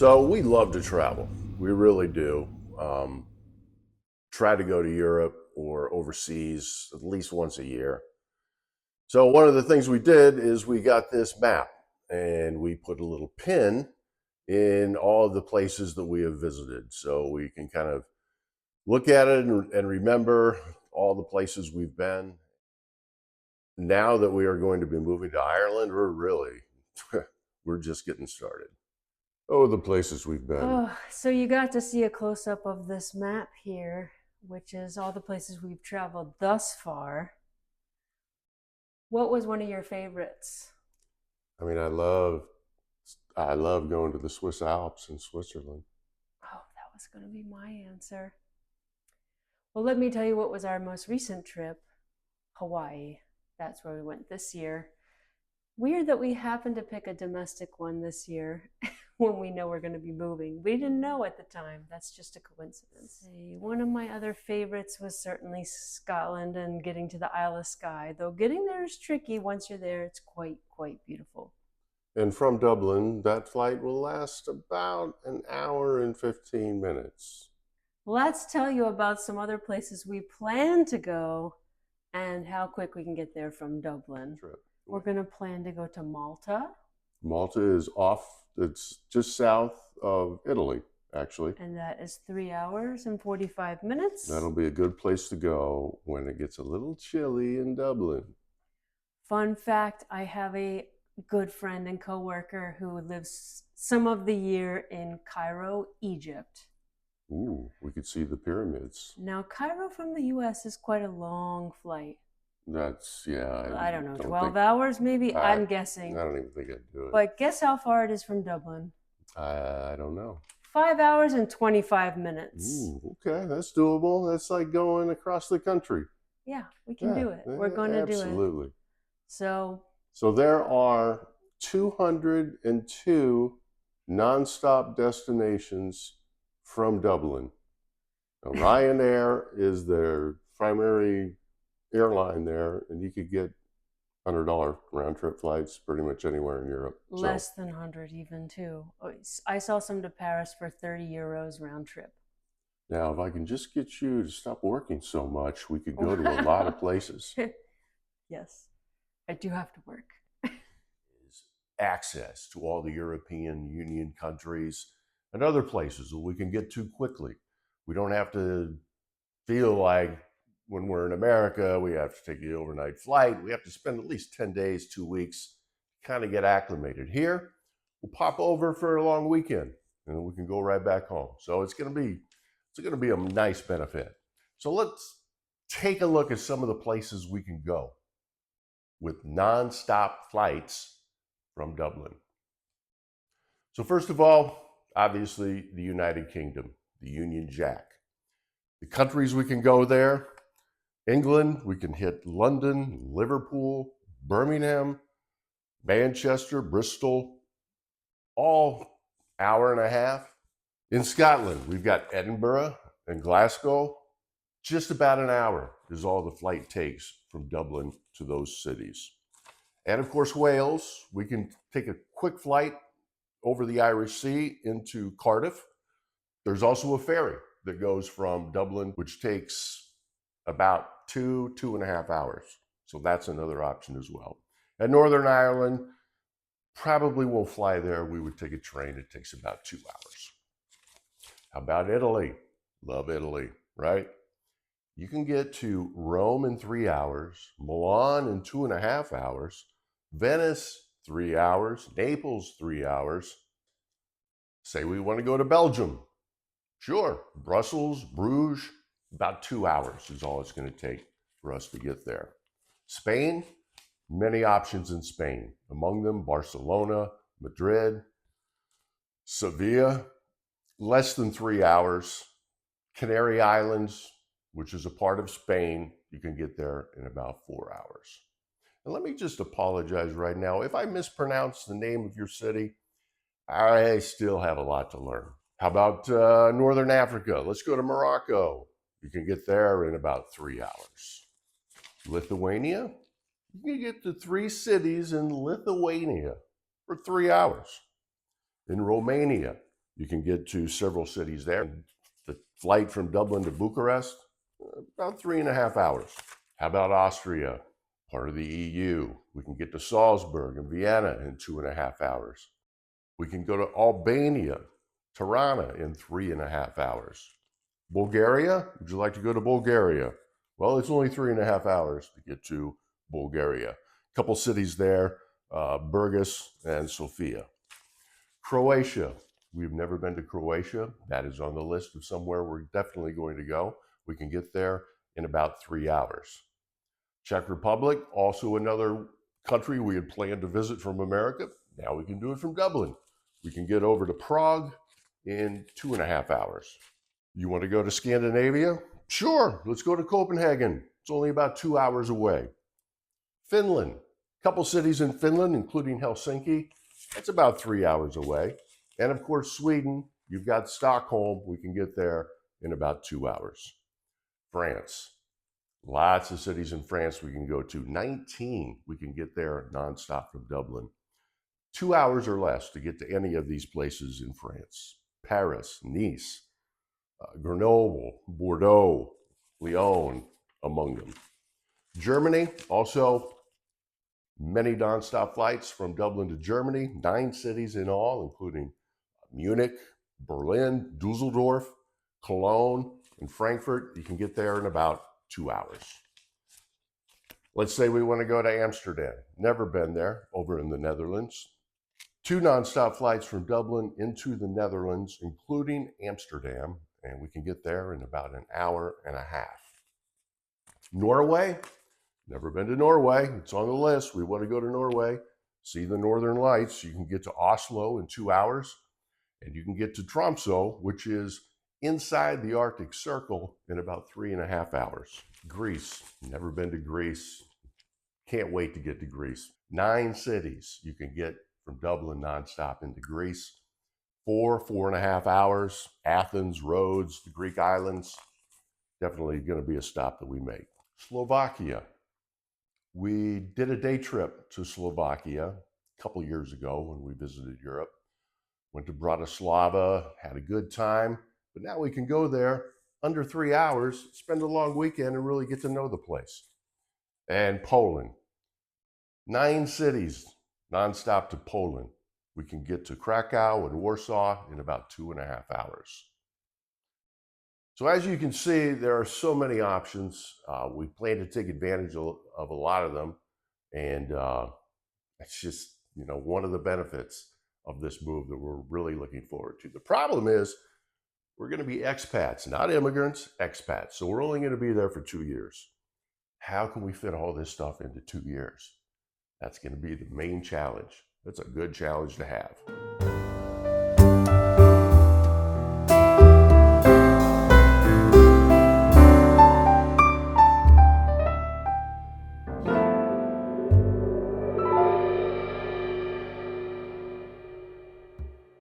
So we love to travel. We really do. Um, Try to go to Europe or overseas at least once a year. So one of the things we did is we got this map and we put a little pin in all of the places that we have visited. So we can kind of look at it and remember all the places we've been. Now that we are going to be moving to Ireland, we're just getting started. Oh, the places we've been. Oh, so you got to see a close up of this map here, which is all the places we've traveled thus far. What was one of your favorites? I mean, I love going to the Swiss Alps in Switzerland. Oh, that was going to be my answer. Well, let me tell you what was our most recent trip, Hawaii. That's where we went this year. Weird that we happened to pick a domestic one this year when we know we're going to be moving. We didn't know at the time. That's just a coincidence. One of my other favorites was certainly Scotland and getting to the Isle of Skye. Though getting there is tricky. Once you're there, it's quite beautiful. And from Dublin, that flight will last about an hour and 15 minutes. Let's tell you about some other places we plan to go and how quick we can get there from Dublin. Trip. We're going to plan to go to Malta. Malta is it's just south of Italy, actually. And that is 3 hours and 45 minutes. That'll be a good place to go when it gets a little chilly in Dublin. Fun fact, I have a good friend and coworker who lives some of the year in Cairo, Egypt. Ooh, we could see the pyramids. Now, Cairo from the US is quite a long flight. Yeah. I don't know, 12 hours maybe? I'm guessing. I don't even think I'd do it. But guess how far it is from Dublin? I don't know. 5 hours and 25 minutes. Ooh, okay, that's doable. That's like going across the country. Yeah, we can do it. We're going to do it. Absolutely. So there are 202 nonstop destinations from Dublin. Now, Ryanair is their primary airline there, and you could get $100 round trip flights pretty much anywhere in Europe. Less than 100 even too. I saw some to Paris for 30 euros round trip. Now, if I can just get you to stop working so much, we could go to a lot of places. Yes, I do have to work. Is access to all the European Union countries and other places that we can get to quickly. We don't have to feel like when we're in America, we have to take the overnight flight. We have to spend at least 10 days, 2 weeks, kind of get acclimated. Here, we'll pop over for a long weekend and we can go right back home. So it's going to be a nice benefit. So let's take a look at some of the places we can go with nonstop flights from Dublin. So first of all, obviously the United Kingdom, the Union Jack. The countries we can go there: England, we can hit London, Liverpool, Birmingham, Manchester, Bristol, all hour and a half. In Scotland, we've got Edinburgh and Glasgow. Just about an hour is all the flight takes from Dublin to those cities. And of course, Wales, we can take a quick flight over the Irish Sea into Cardiff. There's also a ferry that goes from Dublin, which takes about 2.5 hours. So that's another option as well. And Northern Ireland, probably won't fly there. We would take a train. It takes about 2 hours. How about Italy? Love Italy, right? You can get to Rome in 3 hours, Milan in 2.5 hours, Venice 3 hours, Naples 3 hours. Say we want to go to Belgium. Sure, Brussels, Bruges, about 2 hours is all it's going to take for us to get there. Spain, many options in Spain. Among them, Barcelona, Madrid, Sevilla, less than 3 hours. Canary Islands, which is a part of Spain, you can get there in about 4 hours. And let me just apologize right now. If I mispronounce the name of your city, I still have a lot to learn. How about Northern Africa? Let's go to Morocco. You can get there in about 3 hours. Lithuania, you can get to 3 cities in Lithuania for 3 hours. In Romania, You can get to several cities there. The flight from Dublin to Bucharest, about 3.5 hours. How about Austria, part of the EU? We can get to Salzburg and Vienna in 2.5 hours. We can go to Albania, Tirana in 3.5 hours. Bulgaria, would you like to go to Bulgaria? Well, it's only 3.5 hours to get to Bulgaria. A couple cities there, Burgas and Sofia. Croatia, we've never been to Croatia. That is on the list of somewhere we're definitely going to go. We can get there in about 3 hours. Czech Republic, also another country we had planned to visit from America. Now we can do it from Dublin. We can get over to Prague in 2.5 hours. You want to go to Scandinavia? Sure, let's go to Copenhagen. It's only about 2 hours away. Finland, a couple cities in Finland, including Helsinki, that's about 3 hours away. And of course, Sweden, you've got Stockholm, we can get there in about 2 hours. France, lots of cities in France we can go to. 19 we can get there nonstop from Dublin. 2 hours or less to get to any of these places in France. Paris, Nice, Grenoble, Bordeaux, Lyon, among them. Germany, also many nonstop flights from Dublin to Germany, 9 cities in all, including Munich, Berlin, Dusseldorf, Cologne, and Frankfurt. You can get there in about 2 hours. Let's say we want to go to Amsterdam. Never been there, over in the Netherlands. 2 nonstop flights from Dublin into the Netherlands, including Amsterdam, and we can get there in about an hour and a half. Norway, never been to Norway. It's on the list. We want to go to Norway, see the Northern Lights. You can get to Oslo in 2 hours, and you can get to Tromsø, which is inside the Arctic Circle, in about 3.5 hours. Greece, never been to Greece. Can't wait to get to Greece. 9 cities you can get from Dublin nonstop into Greece. 4.5 hours. Athens, Rhodes, the Greek islands. Definitely going to be a stop that we make. Slovakia. We did a day trip to Slovakia a couple years ago when we visited Europe. Went to Bratislava, had a good time, but now we can go there under 3 hours, spend a long weekend, and really get to know the place. And Poland. 9 cities nonstop to Poland. We can get to Krakow and Warsaw in about 2.5 hours. So as you can see, there are so many options. We plan to take advantage of a lot of them. And it's just, one of the benefits of this move that we're really looking forward to. The problem is we're going to be expats, not immigrants, expats. So we're only going to be there for 2 years. How can we fit all this stuff into 2 years? That's going to be the main challenge. That's a good challenge to have.